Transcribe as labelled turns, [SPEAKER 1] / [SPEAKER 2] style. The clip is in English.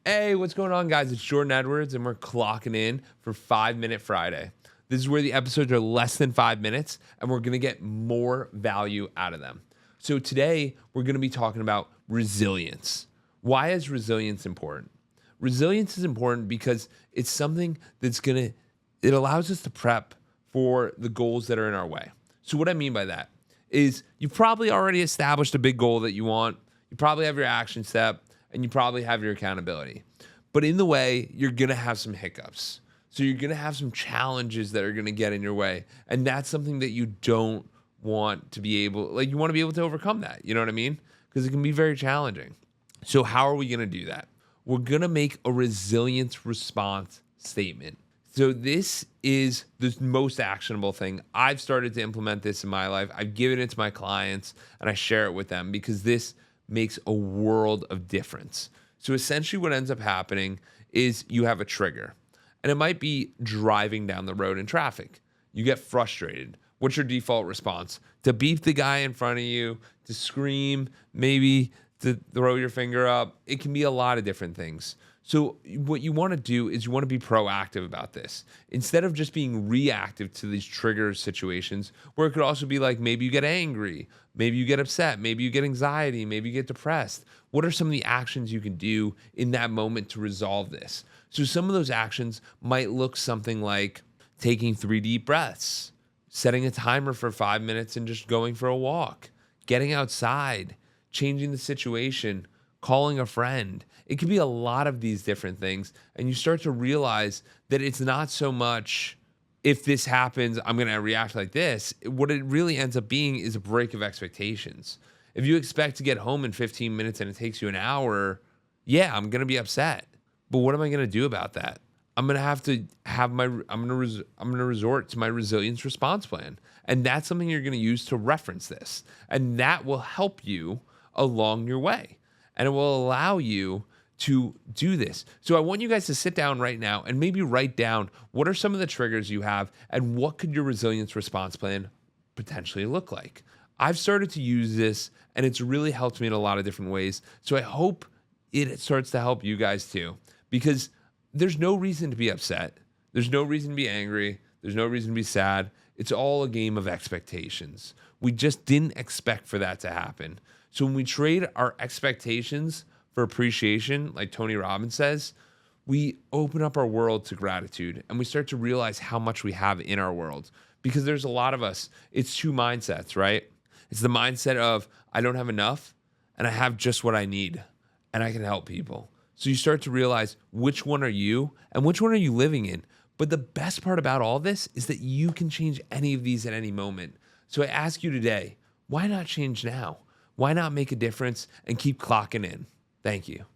[SPEAKER 1] Hey, what's going on, guys? It's Jordan Edwards, and we're clocking in for 5 Minute Friday. This is where the episodes are less than 5 minutes, and we're going to get more value out of them. So today, we're going to be talking about resilience. Why is resilience important? Resilience is important because it's something it allows us to prep for the goals that are in our way. So what I mean by that is you've probably already established a big goal that you want. You probably have your action step, and you probably have your accountability. But in the way, you're going to have some hiccups. So you're going to have some challenges that are going to get in your way. And that's something that you don't want to be able, you want to be able to overcome that. You know what I mean? Because it can be very challenging. So how are we going to do that? We're going to make a resilience response statement. So this is the most actionable thing. I've started to implement this in my life. I've given it to my clients and I share it with them because this makes a world of difference. So essentially what ends up happening is you have a trigger, and it might be driving down the road in traffic. You get frustrated. What's your default response? To beat the guy in front of you, to scream, maybe to throw your finger up. It can be a lot of different things. So what you want to do is you want to be proactive about this. Instead of just being reactive to these trigger situations, where it could also be like maybe you get angry, maybe you get upset, maybe you get anxiety, maybe you get depressed. What are some of the actions you can do in that moment to resolve this? So some of those actions might look something like taking 3 deep breaths, setting a timer for 5 minutes and just going for a walk, getting outside, changing the situation, calling a friend. It could be a lot of these different things. And you start to realize that it's not so much, if this happens, I'm going to react like this. What it really ends up being is a break of expectations. If you expect to get home in 15 minutes and it takes you an hour, yeah, I'm going to be upset. But what am I going to do about that? I'm going to have to I'm going to resort to my resilience response plan. And that's something you're going to use to reference this. And that will help you along your way. And it will allow you to do this. So I want you guys to sit down right now and maybe write down what are some of the triggers you have and what could your resilience response plan potentially look like. I've started to use this and it's really helped me in a lot of different ways. So I hope it starts to help you guys too, because there's no reason to be upset. There's no reason to be angry. There's no reason to be sad. It's all a game of expectations. We just didn't expect for that to happen. So when we trade our expectations for appreciation, like Tony Robbins says, we open up our world to gratitude and we start to realize how much we have in our world. Because there's a lot of us, it's 2 mindsets, right? It's the mindset of I don't have enough and I have just what I need and I can help people. So you start to realize which one are you and which one are you living in. But the best part about all this is that you can change any of these at any moment. So I ask you today, why not change now? Why not make a difference and keep clocking in? Thank you.